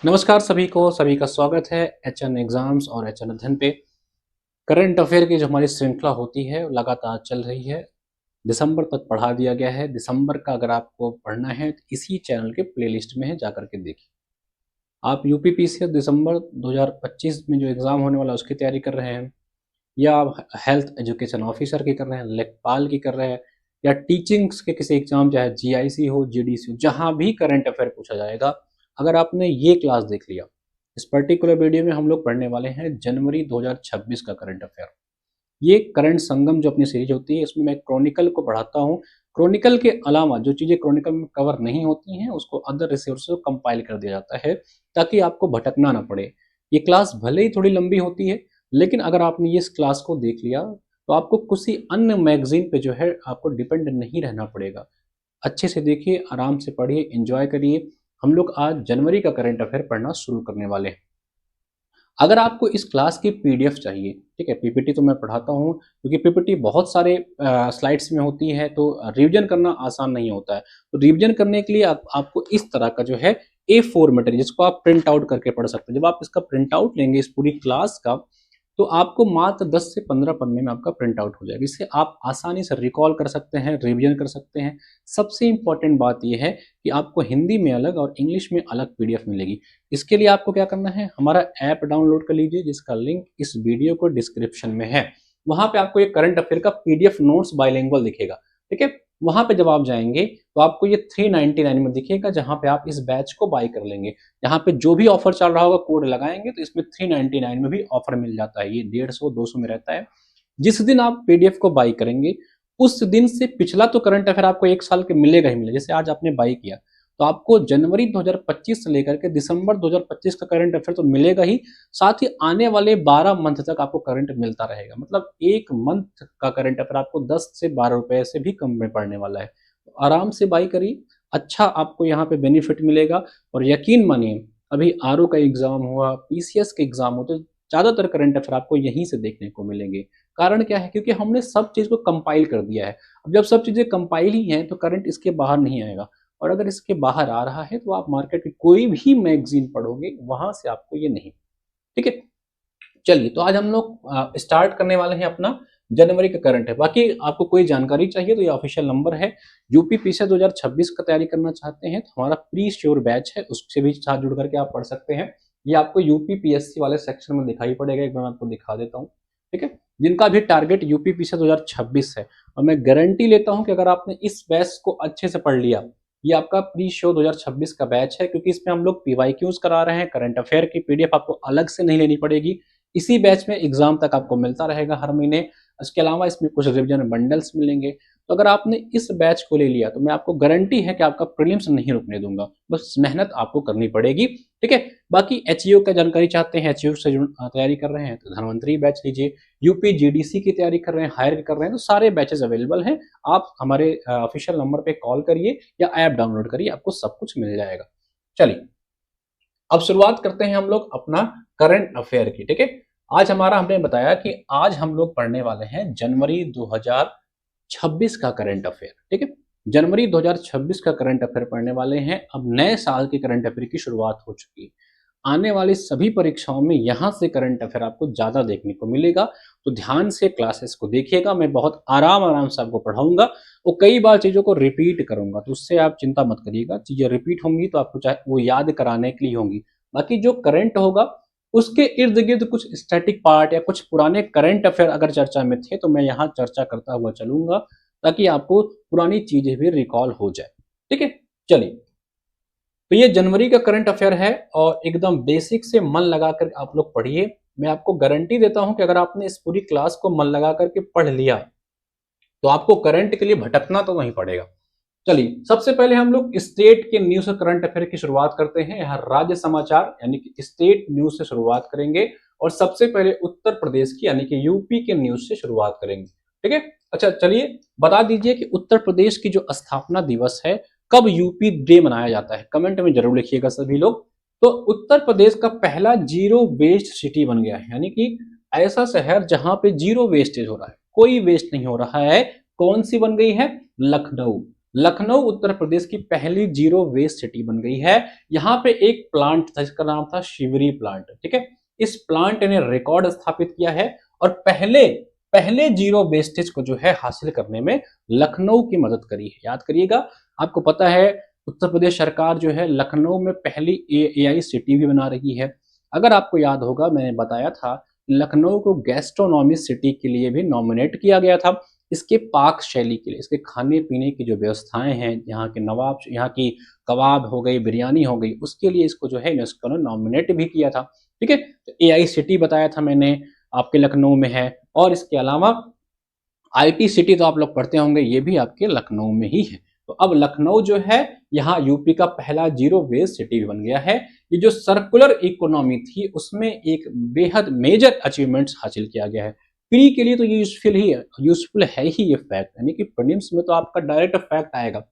नमस्कार सभी का स्वागत है एचएन एग्जाम्स और एचएन अध्ययन पे। करंट अफेयर की जो हमारी श्रृंखला होती है लगातार चल रही है। दिसंबर तक बढ़ा दिया गया है। दिसंबर का अगर आपको पढ़ना है तो इसी चैनल के प्लेलिस्ट में है, जाकर के देखिए। आप यूपीपीसीएस दिसंबर 2025 में जो एग्जाम होने वाला है उसकी तैयारी कर रहे हैं, या आप हेल्थ एजुकेशन ऑफिसर की कर रहे हैं, लेखपाल की कर रहे हैं, या टीचिंग्स के किसी एग्जाम चाहे जीआईसी हो जीडीसी हो, जहां भी करंट अफेयर पूछा जाएगा, अगर आपने ये क्लास देख लिया, इस पर्टिकुलर वीडियो में हम लोग पढ़ने वाले हैं जनवरी 2026 का करंट अफेयर। ये करंट संगम जो अपनी सीरीज होती है, इसमें मैं क्रॉनिकल को पढ़ाता हूँ। क्रॉनिकल के अलावा जो चीजें क्रॉनिकल में कवर नहीं होती हैं उसको अदर रिसोर्स से कंपाइल कर दिया जाता है, ताकि आपको भटकना ना पड़े। ये क्लास भले ही थोड़ी लंबी होती है, लेकिन अगर आपने ये इस क्लास को देख लिया तो आपको किसी अन्य मैगजीन पे जो है आपको डिपेंड नहीं रहना पड़ेगा। अच्छे से देखिए, आराम से पढ़िए, एंजॉय करिए। हम लोग आज जनवरी का करंट अफेयर पढ़ना शुरू करने वाले हैं। अगर आपको इस क्लास की पीडीएफ चाहिए, ठीक है, पीपीटी तो मैं पढ़ाता हूँ क्योंकि पीपीटी बहुत सारे स्लाइड्स में होती है, तो रिवीजन करना आसान नहीं होता है। तो रिवीजन करने के लिए आपको इस तरह का जो है A4 मटेरियल, जिसको आप प्रिंट आउट करके पढ़ सकते हैं। जब आप इसका प्रिंट आउट लेंगे इस पूरी क्लास का, तो आपको मात्र 10 से 15 पन्ने में आपका प्रिंट आउट हो जाएगा। इससे आप आसानी से रिकॉल कर सकते हैं, रिवीजन कर सकते हैं। सबसे इंपॉर्टेंट बात यह है कि आपको हिंदी में अलग और इंग्लिश में अलग पीडीएफ मिलेगी। इसके लिए आपको क्या करना है, हमारा ऐप डाउनलोड कर लीजिए, जिसका लिंक इस वीडियो को डिस्क्रिप्शन में है। वहां पे आपको ये करंट अफेयर का पीडीएफ नोट्स बाइलिंगुअल दिखेगा, ठीक है। वहां पे जब आप जाएंगे तो आपको ये 399 में दिखेगा, जहां पे आप इस बैच को बाय कर लेंगे। यहाँ पे जो भी ऑफर चल रहा होगा कोड लगाएंगे तो इसमें 399 में भी ऑफर मिल जाता है। ये 150 200 में रहता है। जिस दिन आप पीडीएफ को बाई करेंगे उस दिन से पिछला तो करंट अफेयर आपको 1 साल के मिलेगा ही मिलेगा। जैसे आज आपने बाई किया तो आपको जनवरी 2025 से लेकर के दिसंबर 2025 का करंट अफेयर तो मिलेगा ही, साथ ही आने वाले 12 मंथ तक आपको करंट मिलता रहेगा। मतलब एक मंथ का करंट अफेयर आपको 10 से 12 रुपए से भी कम में पड़ने वाला है। तो आराम से बाई करिए, अच्छा आपको यहाँ पे बेनिफिट मिलेगा। और यकीन मानिए, अभी आरओ का एग्जाम हुआ, पीसीएस के एग्जाम हो, तो ज्यादातर करंट अफेयर आपको यहीं से देखने को मिलेंगे। कारण क्या है, क्योंकि हमने सब चीज को कंपाइल कर दिया है। अब जब सब चीजें कंपाइल ही हैं तो करंट इसके बाहर नहीं आएगा। और अगर इसके बाहर आ रहा है तो आप मार्केट की कोई भी मैगजीन पढ़ोगे वहां से आपको ये नहीं, ठीक है। चलिए, तो आज हम लोग स्टार्ट करने वाले हैं अपना जनवरी का करंट है। बाकी आपको कोई जानकारी चाहिए तो ये ऑफिशियल नंबर है। यूपी पीसीएस 2026 का तैयारी करना चाहते हैं तो हमारा प्री श्योर बैच है, उससे भी साथ जुड़ करके आप पढ़ सकते हैं। ये आपको यूपी पीएससी वाले सेक्शन में दिखाई पड़ेगा, एक बार मैं आपको दिखा देता हूँ, ठीक है। जिनका भी टारगेट यूपी पीसीएस 2026 है, और मैं गारंटी लेता हूं कि अगर आपने इस बैच को अच्छे से पढ़ लिया, ये आपका प्री शो 2026 का बैच है, क्योंकि इसमें हम लोग पीवाईक्यूज करा रहे हैं। करंट अफेयर की पीडीएफ आपको अलग से नहीं लेनी पड़ेगी, इसी बैच में एग्जाम तक आपको मिलता रहेगा हर महीने। इसके अलावा इसमें कुछ रिविजन बंडल्स मिलेंगे। तो अगर आपने इस बैच को ले लिया तो मैं आपको गारंटी है कि आपका प्रीलिम्स नहीं रुकने दूंगा, बस मेहनत आपको करनी पड़ेगी, ठीक है। बाकी एचईओ का जानकारी चाहते हैं, एचईओ से तैयारी कर रहे हैं तो धनवंतरी बैच लीजिए। यूपी जीडीसी की तैयारी कर रहे हैं, हायर कर रहे हैं, तो सारे बैचेस अवेलेबल हैं। आप हमारे ऑफिशियल नंबर पे कॉल करिए या ऐप डाउनलोड करिए, आपको सब कुछ मिल जाएगा। चलिए, अब शुरुआत करते हैं हम लोग अपना करंट अफेयर की, ठीक है। आज हमारा, हमने बताया कि आज हम लोग पढ़ने वाले हैं जनवरी 2026 का करंट अफेयर, ठीक है। जनवरी 2026 का करंट अफेयर पढ़ने वाले हैं। अब नए साल के करंट अफेयर की शुरुआत हो चुकी है। आने वाली सभी परीक्षाओं में यहां से करंट अफेयर आपको ज्यादा देखने को मिलेगा, तो ध्यान से क्लासेस को देखिएगा। मैं बहुत आराम आराम से आपको पढ़ाऊंगा और कई बार चीजों को रिपीट करूंगा, तो उससे आप चिंता मत करिएगा। चीजें रिपीट होंगी तो आपको चाहे वो याद कराने के लिए होंगी। बाकी जो करंट होगा उसके इर्द गिर्द कुछ स्टैटिक पार्ट या कुछ पुराने करंट अफेयर अगर चर्चा में थे तो मैं यहाँ चर्चा करता हुआ चलूंगा, ताकि आपको पुरानी चीजें भी रिकॉल हो जाए, ठीक है। चलिए, तो ये जनवरी का करंट अफेयर है और एकदम बेसिक से मन लगाकर आप लोग पढ़िए। मैं आपको गारंटी देता हूं कि अगर आपने इस पूरी क्लास को मन लगा करके पढ़ लिया तो आपको करंट के लिए भटकना तो नहीं पड़ेगा। चलिए, सबसे पहले हम लोग स्टेट के न्यूज और करंट अफेयर की शुरुआत करते हैं। यहाँ राज्य समाचार यानी कि स्टेट न्यूज से शुरुआत करेंगे और सबसे पहले उत्तर प्रदेश की यानी कि यूपी के न्यूज से शुरुआत करेंगे, ठीक है। अच्छा, चलिए बता दीजिए कि उत्तर प्रदेश की जो स्थापना दिवस है, कब यूपी डे मनाया जाता है, कमेंट में जरूर लिखिएगा सभी लोग। तो उत्तर प्रदेश का पहला जीरो वेस्ट सिटी बन गया है, यानी कि ऐसा शहर जहां पे जीरो वेस्टेज हो रहा है, कोई वेस्ट नहीं हो रहा है। कौन सी बन गई है? लखनऊ। लखनऊ उत्तर प्रदेश की पहली जीरो वेस्ट सिटी बन गई है। यहाँ पे एक प्लांट था जिसका नाम था शिवरी प्लांट, ठीक है। इस प्लांट ने रिकॉर्ड स्थापित किया है और पहले पहले जीरो वेस्टेज को जो है हासिल करने में लखनऊ की मदद करी है। याद करिएगा, आपको पता है उत्तर प्रदेश सरकार जो है लखनऊ में पहली एआई सिटी भी बना रही है। अगर आपको याद होगा, मैंने बताया था लखनऊ को गैस्ट्रोनॉमी सिटी के लिए भी नॉमिनेट किया गया था। इसके पाक शैली के लिए, इसके खाने पीने की जो व्यवस्थाएं हैं, यहाँ के नवाब, यहाँ की कबाब हो गई, बिरयानी हो गई, उसके लिए इसको जो है यूनेस्को ने नॉमिनेट भी किया था, ठीक है। तो एआई सिटी बताया था मैंने, आपके लखनऊ में है। और इसके अलावा आईटी सिटी तो आप लोग पढ़ते होंगे, ये भी आपके लखनऊ में ही है। तो अब लखनऊ जो है यहाँ यूपी का पहला जीरो वेस्ट सिटी भी बन गया है। ये जो सर्कुलर इकोनॉमी थी उसमें एक बेहद मेजर अचीवमेंट्स हासिल किया गया है। प्री के लिए तो यूजफुल है ही ये फैक्ट, यानी कि प्रीलिम्स में तो आपका डायरेक्ट फैक्ट आएगा।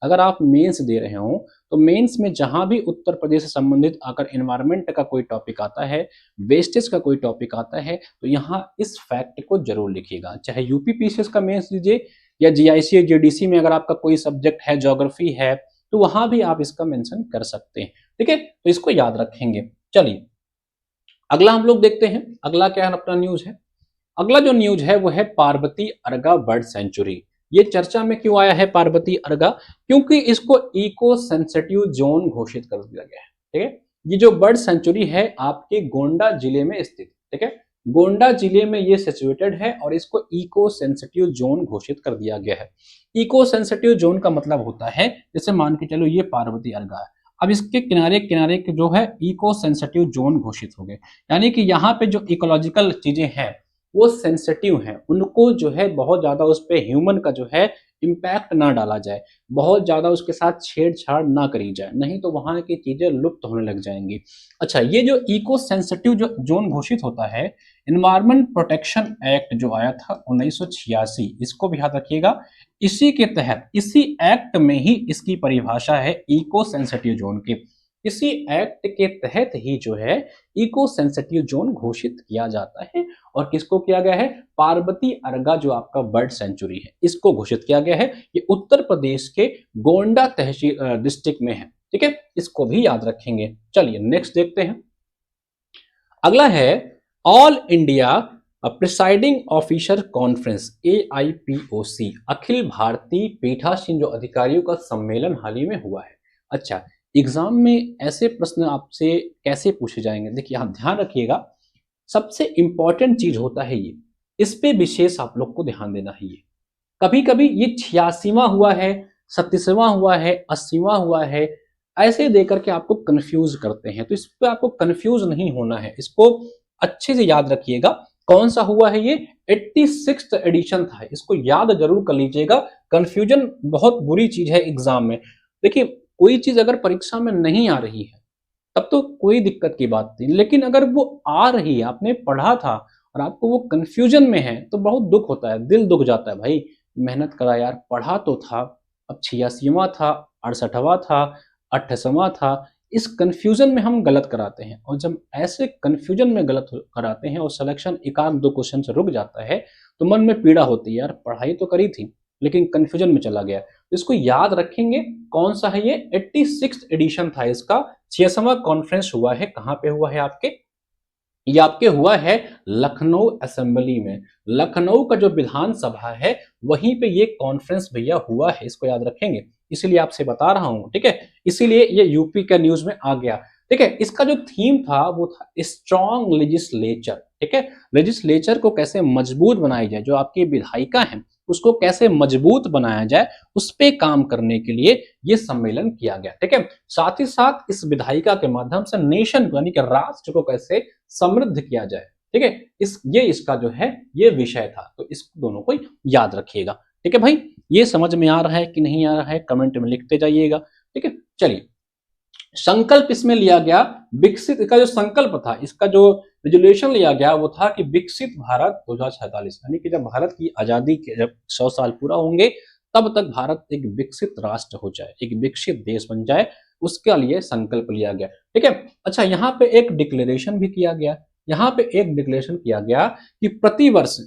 अगर आप मेंस दे रहे हो तो मेंस में जहां भी उत्तर प्रदेश से संबंधित अगर एनवायरमेंट का कोई टॉपिक आता है, वेस्टेज का कोई टॉपिक आता है, तो यहाँ इस फैक्ट को जरूर लिखिएगा। चाहे यूपी पीसीएस का मेंस दीजिए या जीआईसी या जीडीसी में अगर आपका कोई सब्जेक्ट है, ज्योग्राफी है, तो वहां भी आप इसका मेंशन कर सकते हैं, ठीक है। तो इसको याद रखेंगे। चलिए अगला हम लोग देखते हैं, अगला क्या अपना न्यूज है। अगला जो न्यूज है वो है पार्वती अर्गा बर्ड सेंचुरी। ये चर्चा में क्यों आया है पार्वती अर्गा? क्योंकि इसको इको सेंसिटिव जोन घोषित कर दिया गया है, ठीक है। ये जो बर्ड सेंचुरी है आपके गोंडा जिले में स्थित, ठीक है, गोंडा जिले में ये सिचुएटेड है और इसको इको सेंसिटिव जोन घोषित कर दिया गया है। इको सेंसिटिव जोन का मतलब होता है, जैसे मान के चलो ये पार्वती अर्गा है, अब इसके किनारे किनारे के जो है इको सेंसिटिव जोन घोषित हो गए, यानी कि यहाँ पे जो इकोलॉजिकल चीजें हैं वो सेंसिटिव हैं, उनको जो है बहुत ज्यादा उस पे ह्यूमन का जो है इम्पैक्ट ना डाला जाए, बहुत ज्यादा उसके साथ छेड़छाड़ ना करी जाए, नहीं तो वहां की चीजें लुप्त होने लग जाएंगी। अच्छा, ये जो इको सेंसिटिव जो जोन घोषित होता है, एनवायरमेंट प्रोटेक्शन एक्ट जो आया था 1986, इसको भी याद रखिएगा। इसी के तहत, इसी एक्ट में ही इसकी परिभाषा है इको सेंसिटिव जोन की। इसी एक्ट के तहत ही जो है इको सेंसिटिव जोन घोषित किया जाता है। और किसको किया गया है? पार्वती अर्गा जो आपका बर्ड सेंचुरी है, इसको घोषित किया गया है। ये उत्तर प्रदेश के गोंडा तहसील डिस्ट्रिक्ट में है, ठीक है, इसको भी याद रखेंगे। चलिए नेक्स्ट देखते हैं। अगला है all India presiding officer conference, AIPOC, Akhil Bharatiya पीठासीन जो अधिकारियों का सम्मेलन हाल ही में हुआ है। अच्छा, एग्जाम में ऐसे प्रश्न आपसे कैसे पूछे जाएंगे? देखिए यहां ध्यान रखिएगा, सबसे इंपॉर्टेंट चीज होता है ये, इस पे विशेष आप लोग को ध्यान देना है। ये कभी कभी ये 86वां हुआ है, 37वां हुआ है, 80वां हुआ है, ऐसे देकर के आपको कंफ्यूज करते हैं, तो इस पे आपको कंफ्यूज नहीं होना है, इसको अच्छे से याद रखिएगा। कौन सा हुआ है ये? 86th एडिशन था, इसको याद जरूर कर लीजिएगा। कंफ्यूजन बहुत बुरी चीज है एग्जाम में। देखिए कोई चीज अगर परीक्षा में नहीं आ रही है तब तो कोई दिक्कत की बात नहीं, लेकिन अगर वो आ रही है, आपने पढ़ा था और आपको वो कंफ्यूजन में है, तो बहुत दुख होता है, दिल दुख जाता है। भाई मेहनत करा यार, पढ़ा तो था, अब 86वां था, 68वां था, 68वां था, इस कंफ्यूजन में हम गलत कराते हैं। और जब ऐसे कंफ्यूजन में गलत कराते हैं और सिलेक्शन एक आध दो क्वेश्चन से रुक जाता है, तो मन में पीड़ा होती है, यार पढ़ाई तो करी थी लेकिन कंफ्यूजन में चला गया। तो इसको याद रखेंगे। कौन सा है ये? 86th एडिशन था इसका, 86वां कॉन्फ्रेंस हुआ है। कहां पे हुआ है आपके? ये आपके हुआ है लखनऊ असेंबली में। लखनऊ का जो विधानसभा है वहीं पे ये कॉन्फ्रेंस भैया हुआ है, इसको याद रखेंगे, इसीलिए आपसे बता रहा हूं, ठीक है। इसीलिए ये यूपी का न्यूज में आ गया, ठीक है। इसका जो थीम था वो था स्ट्रॉन्ग लेजिस्लेचर, ठीक है। लेजिस्लेचर को कैसे मजबूत बनाई जाए, जो आपकी विधायिका है उसको कैसे मजबूत बनाया जाए, उस पे काम करने के लिए ये सम्मेलन किया गया, ठीक है। साथ ही साथ इस विधायिका के माध्यम से नेशन यानी कि राष्ट्र को कैसे समृद्ध किया जाए, ठीक है, इसका जो है ये विषय था। तो इस दोनों को याद रखिएगा, ठीक है भाई। ये समझ में आ रहा है कि नहीं आ रहा है, कमेंट में लिखते जाइएगा, ठीक है। चलिए, संकल्प इसमें लिया गया विकसित, इसका जो संकल्प था, इसका जो रेजोल्यूशन लिया गया वो था कि विकसित भारत 2047, यानी कि जब भारत की आजादी के जब 100 साल पूरा होंगे तब तक भारत एक विकसित राष्ट्र हो जाए, एक विकसित देश बन जाए, उसके लिए संकल्प लिया गया, ठीक है। अच्छा, यहाँ पे एक डिक्लेरेशन भी किया गया, यहाँ पे एक डिक्लेरेशन किया गया कि प्रतिवर्ष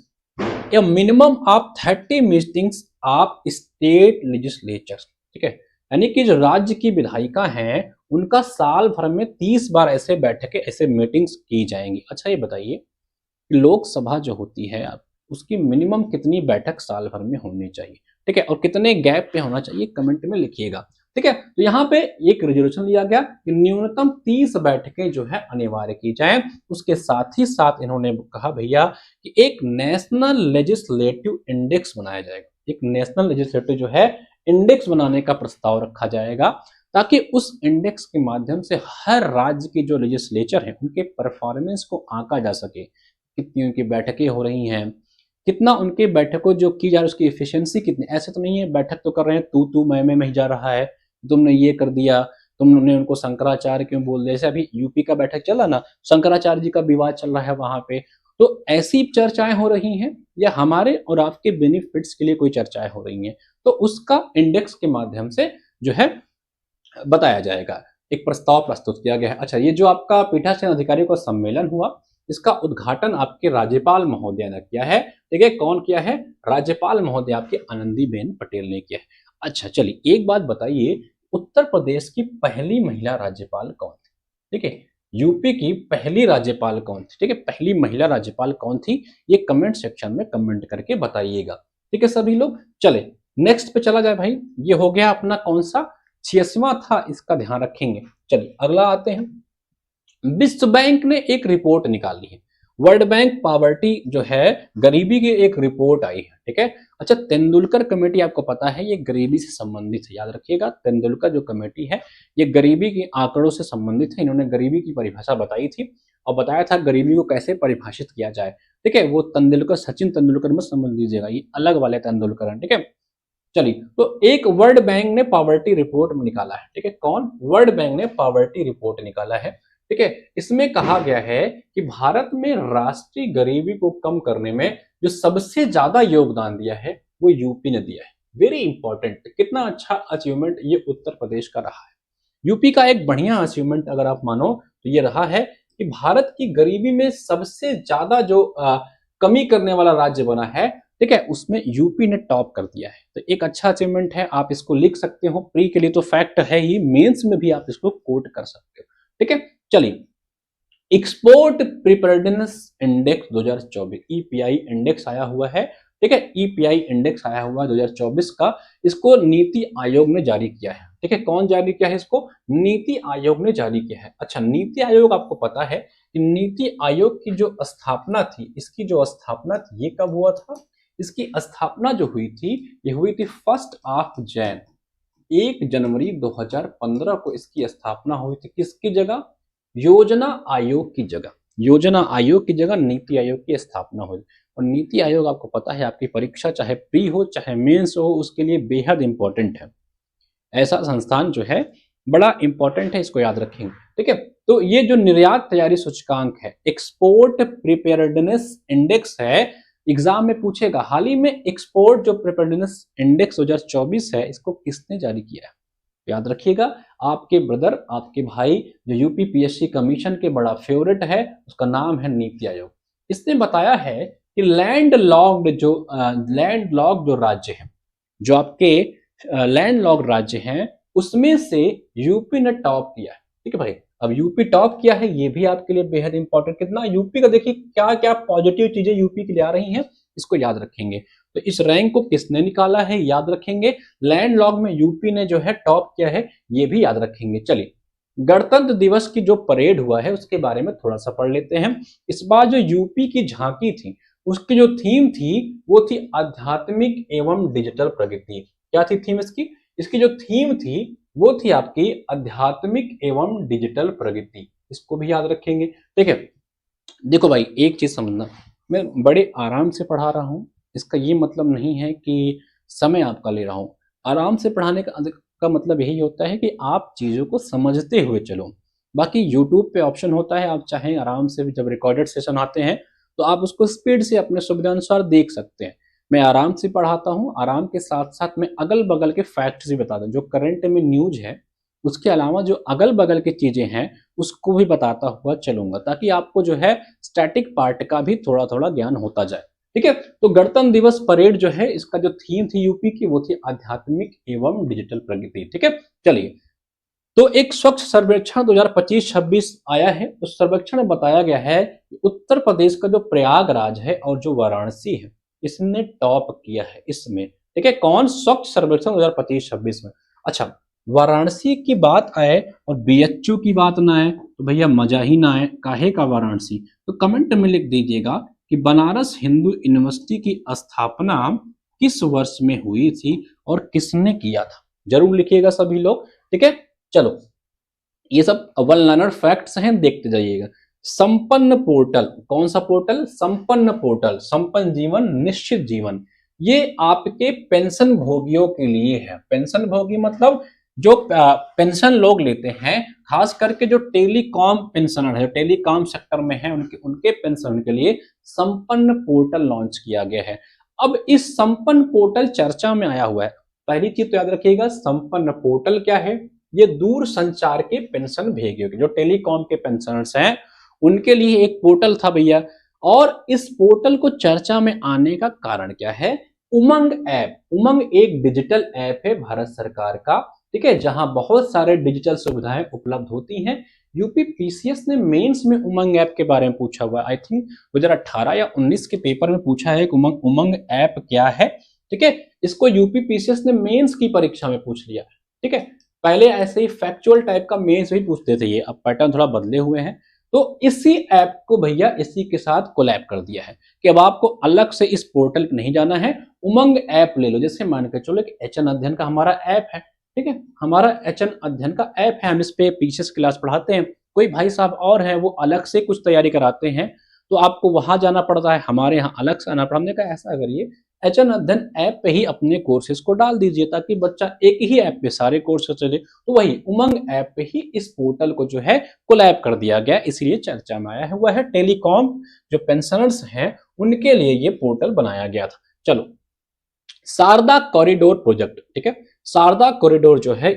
ए मिनिमम ऑफ 30 मीटिंग्स आप स्टेट लेजिस्लेचर, ठीक है, यानी कि जो राज्य की विधायिका हैं उनका साल भर में 30 बार ऐसे बैठकें, ऐसे मीटिंग्स की जाएंगी। अच्छा ये बताइए कि लोकसभा जो होती है उसकी मिनिमम कितनी बैठक साल भर में होनी चाहिए, ठीक है, और कितने गैप पे होना चाहिए कमेंट में लिखिएगा, ठीक है। तो यहाँ पे एक रेजोल्यूशन लिया गया कि न्यूनतम 30 बैठकें जो है अनिवार्य की जाए। उसके साथ ही साथ इन्होंने कहा भैया कि एक नेशनल लेजिस्लेटिव इंडेक्स बनाया जाएगा, एक नेशनल लेजिस्लेटिव जो है इंडेक्स बनाने का प्रस्ताव रखा जाएगा, ताकि उस इंडेक्स के माध्यम से हर राज्य की जो लेजिस्लेचर है उनके परफॉर्मेंस को आंका जा सके, कितनी उनकी बैठकें हो रही हैं, कितना उनकी बैठकों जो की जा रही है उसकी एफिशिएंसी कितनी। ऐसे तो नहीं है बैठक तो कर रहे हैं तू मैं में ही जा रहा है, तुमने ये कर दिया, तुमने उनको शंकराचार्य क्यों बोल दिया। जैसे अभी यूपी का बैठक चला ना, शंकराचार्य जी का विवाद चल रहा है वहां पे, तो ऐसी चर्चाएं हो रही हैं या हमारे और आपके बेनिफिट्स के लिए कोई चर्चाएं हो रही हैं, तो उसका इंडेक्स के माध्यम से जो है बताया जाएगा। एक प्रस्ताव प्रस्तुत किया गया है। अच्छा, ये जो आपका पीठासीन अधिकारियों का सम्मेलन हुआ, इसका उद्घाटन आपके राज्यपाल महोदय ने किया है, ठीक है। कौन किया है? राज्यपाल महोदय आपके आनंदीबेन पटेल ने किया है। अच्छा चलिए एक बात बताइए, उत्तर प्रदेश की पहली महिला राज्यपाल कौन थी? ठीक है, यूपी की पहली राज्यपाल कौन थी? ठीक है, पहली महिला राज्यपाल कौन थी? ये कमेंट सेक्शन में कमेंट करके बताइएगा, ठीक है सभी लोग। चले नेक्स्ट पे चला जाए भाई, ये हो गया अपना कौन सा 86वां था, इसका ध्यान रखेंगे। चलिए अगला आते हैं। विश्व बैंक ने एक रिपोर्ट निकाली है, वर्ल्ड बैंक पॉवर्टी जो है गरीबी की एक रिपोर्ट आई है, ठीक है। अच्छा, तेंदुलकर कमेटी आपको पता है ये गरीबी से संबंधित है, याद रखिएगा तेंदुलकर जो कमेटी है ये गरीबी के आंकड़ों से संबंधित है। इन्होंने गरीबी की परिभाषा बताई थी और बताया था गरीबी को कैसे परिभाषित किया जाए, ठीक है। वो तेंदुलकर, सचिन तेंदुलकर में समझ लीजिएगा, ये अलग वाले तेंदुलकर है, ठीक है। चलिए तो एक वर्ल्ड बैंक ने पॉवर्टी रिपोर्ट निकाला है, ठीक है। कौन? वर्ल्ड बैंक ने पॉवर्टी रिपोर्ट निकाला है, ठीक है। इसमें कहा गया है कि भारत में राष्ट्रीय गरीबी को कम करने में जो सबसे ज्यादा योगदान दिया है वो यूपी ने दिया है। वेरी इंपॉर्टेंट, कितना अच्छा अचीवमेंट ये उत्तर प्रदेश का रहा है। यूपी का एक बढ़िया अचीवमेंट अगर आप मानो तो ये रहा है कि भारत की गरीबी में सबसे ज्यादा जो कमी करने वाला राज्य बना है, ठीक है, उसमें यूपी ने टॉप कर दिया है। तो एक अच्छा अचीवमेंट है, आप इसको लिख सकते हो, प्री के लिए तो फैक्ट है ही, मेंस में भी आप इसको कोट कर सकते हो, ठीक है। चलिए export preparedness index 2024 EPI index आया हुआ है, ठीक है। ईपीआई इंडेक्स आया हुआ 2024 का, इसको नीति आयोग ने जारी किया है, ठीक है। कौन जारी किया है इसको? नीति आयोग ने जारी किया है। अच्छा, नीति आयोग आपको पता है कि नीति आयोग की जो स्थापना थी, इसकी जो स्थापना थी ये कब हुआ था? इसकी स्थापना जो हुई थी ये हुई थी 1 जनवरी 2015 को इसकी स्थापना हुई थी। किसकी जगह? योजना आयोग की जगह, योजना आयोग की जगह नीति आयोग की स्थापना हुई। और नीति आयोग आपको पता है आपकी परीक्षा चाहे प्री हो चाहे मेंस हो उसके लिए बेहद इंपॉर्टेंट है। ऐसा संस्थान जो है बड़ा इंपॉर्टेंट है, इसको याद रखेंगे, ठीक है। तो ये जो निर्यात तैयारी सूचकांक है, एक्सपोर्ट प्रिपेयर्डनेस इंडेक्स है, एग्जाम में पूछेगा। हाल ही में एक्सपोर्ट जो प्रिपेयर्डनेस इंडेक्स 2024 है, इसको किसने जारी किया है? याद रखिएगा, आपके ब्रदर, आपके भाई जो यूपी पीएससी कमीशन के बड़ा फेवरेट है, उसका नाम है नीति आयोग। इसने बताया है कि लैंड लॉक्ड जो राज्य है, जो आपके लैंड लॉक्ड राज्य हैं, उसमें से यूपी ने टॉप किया है, ठीक है भाई। अब यूपी टॉप किया है, ये भी आपके लिए बेहद इंपॉर्टेंट। कितना यूपी का देखिए क्या क्या पॉजिटिव चीजें यूपी के लिए आ रही हैं, इसको याद रखेंगे। तो इस रैंक को किसने निकाला है याद रखेंगे। लैंड लॉक में यूपी ने जो है टॉप किया है, ये भी याद रखेंगे। चलिए गणतंत्र दिवस की जो परेड हुआ है उसके बारे में थोड़ा सा पढ़ लेते हैं। इस बार जो यूपी की झांकी थी उसकी जो थीम थी वो थी आध्यात्मिक एवं डिजिटल प्रगति। क्या थी थीम इसकी? इसकी जो थीम थी वो थी आपकी आध्यात्मिक एवं डिजिटल प्रगति, इसको भी याद रखेंगे, ठीक है। देखो भाई एक चीज समझना, मैं बड़े आराम से पढ़ा रहा हूं, इसका ये मतलब नहीं है कि समय आपका ले रहा हूं। आराम से पढ़ाने का मतलब यही होता है कि आप चीजों को समझते हुए चलो। बाकी YouTube पे ऑप्शन होता है, आप चाहें आराम से, जब रिकॉर्डेड सेशन आते हैं तो आप उसको स्पीड से अपने सुविधा अनुसार देख सकते हैं। मैं आराम से पढ़ाता हूँ, आराम के साथ साथ मैं अगल बगल के फैक्ट्स भी बताता हूँ, जो करंट में न्यूज है उसके अलावा जो अगल बगल की चीजें हैं उसको भी बताता हुआ चलूंगा, ताकि आपको जो है स्टैटिक पार्ट का भी थोड़ा थोड़ा ज्ञान होता जाए, ठीक है। तो गणतंत्र दिवस परेड जो है इसका जो थीम थी यूपी की वो थी आध्यात्मिक एवं डिजिटल प्रगति। ठीक है, चलिए, तो एक स्वच्छ सर्वेक्षण 2025-26 आया है। उस सर्वेक्षण में बताया गया है कि उत्तर प्रदेश का जो प्रयागराज है और जो वाराणसी है इसने टॉप किया है इसमें। ठीक है, कौन? स्वच्छ सर्वेक्षण 2025-26 में। अच्छा, वाराणसी की बात आए और बीएचयू की बात ना आए तो भैया मजा ही ना आए। काहे का वाराणसी? तो कमेंट में लिख दीजिएगा कि बनारस हिंदू यूनिवर्सिटी की स्थापना किस वर्ष में हुई थी और किसने किया था, जरूर लिखिएगा सभी लोग। ठीक है, चलो, ये सब वन लाइनर फैक्ट्स हैं, देखते जाइएगा। संपन्न पोर्टल, कौन सा पोर्टल? संपन्न पोर्टल, संपन्न जीवन निश्चित जीवन, ये आपके पेंशन भोगियों के लिए है। पेंशन भोगी मतलब जो पेंशन लोग लेते हैं, खास करके जो टेलीकॉम पेंशनर है, टेलीकॉम सेक्टर में है, उनके पेंशन के लिए संपन्न पोर्टल लॉन्च किया गया है। अब इस संपन्न पोर्टल चर्चा में आया हुआ है। पहली चीज तो याद रखिएगा, संपन्न पोर्टल क्या है? ये दूर संचार के पेंशन भेगियों के, जो टेलीकॉम के पेंशनर्स हैं उनके लिए एक पोर्टल था भैया। और इस पोर्टल को चर्चा में आने का कारण क्या है? उमंग ऐप। उमंग एक डिजिटल ऐप है भारत सरकार का, ठीक है, जहां बहुत सारे डिजिटल सुविधाएं उपलब्ध होती हैं। यूपी पीसीएस ने मेंस में उमंग ऐप के बारे में पूछा हुआ है। आई थिंक 2018 या 19 के पेपर में पूछा है कि उमंग ऐप क्या है। ठीक है, इसको यूपी पीसीएस ने मेंस की परीक्षा में पूछ लिया। ठीक है, पहले ऐसे ही फैक्चुअल टाइप का मेंस भी पूछते थे, ये अब पैटर्न थोड़ा बदले हुए हैं। तो इसी ऐप को भैया इसी के साथ कोलैब कर दिया है कि अब आपको अलग से इस पोर्टल पे नहीं जाना है, उमंग ऐप ले लो। जैसे मान के चलो कि एचएन अध्ययन का हमारा ऐप है, ठीक है, हमारा एचएन अध्ययन का ऐप है, हम इस पे पीसीएस क्लास पढ़ाते हैं। कोई भाई साहब और है वो अलग से कुछ तैयारी कराते हैं तो आपको वहां जाना पड़ता है, हमारे यहाँ अलग से आना पड़ा। हमने कहा ऐसा करिए, एचएन अध्ययन ऐप पे ही अपने कोर्सेज को डाल दीजिए ताकि बच्चा एक ही ऐप पे सारे कोर्सेज चले। तो वही उमंग ऐप पे ही इस पोर्टल को जो है कोलैब कर दिया गया, इसलिए चर्चा में आया हुआ है। टेलीकॉम जो पेंशनर्स हैं उनके लिए ये पोर्टल बनाया गया था। चलो, शारदा कॉरिडोर प्रोजेक्ट, ठीक है, शारदा कॉरिडोर जो है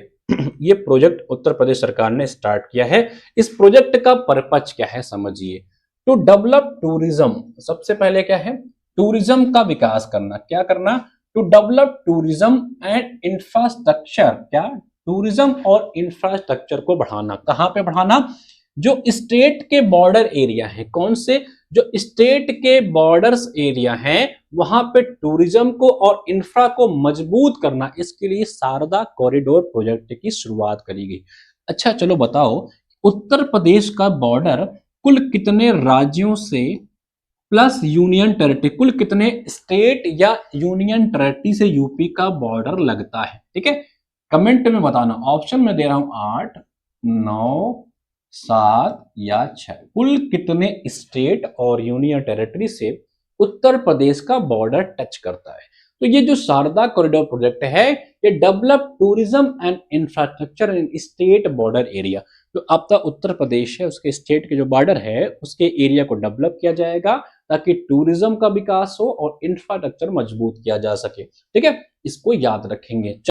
ये प्रोजेक्ट उत्तर प्रदेश सरकार ने स्टार्ट किया है। इस प्रोजेक्ट का पर्पज क्या है समझिए। टू डेवलप टूरिज्म, सबसे पहले क्या है? टूरिज्म का विकास करना। क्या करना? To develop tourism and infrastructure. क्या? टूरिज्म और इंफ्रास्ट्रक्चर को बढ़ाना। कहां पे बढ़ाना? जो स्टेट के बॉर्डर एरिया है, कौन से? जो स्टेट के बॉर्डर्स एरिया हैं वहां पे टूरिज्म को और इंफ्रा को मजबूत करना, इसके लिए शारदा कॉरिडोर प्रोजेक्ट की शुरुआत करी गई। अच्छा चलो बताओ, उत्तर प्रदेश का बॉर्डर कुल कितने राज्यों से प्लस यूनियन टेरिटरी, कुल कितने स्टेट या यूनियन टेरिटरी से यूपी का बॉर्डर लगता है? ठीक है, कमेंट में बताना। ऑप्शन में दे रहा हूं 8, 9, 7 या 6। कुल कितने स्टेट और यूनियन टेरिटरी से उत्तर प्रदेश का बॉर्डर टच करता है? तो ये जो शारदा कॉरिडोर प्रोजेक्ट है ये develop tourism and infrastructure in state border area. जो आपका उत्तर प्रदेश है उसके स्टेट के जो बॉर्डर है उसके एरिया को डेवलप किया जाएगा ताकि टूरिज्म का विकास हो और इंफ्रास्ट्रक्चर मजबूत किया जा सके। ठीक है, इसको याद रखेंगे।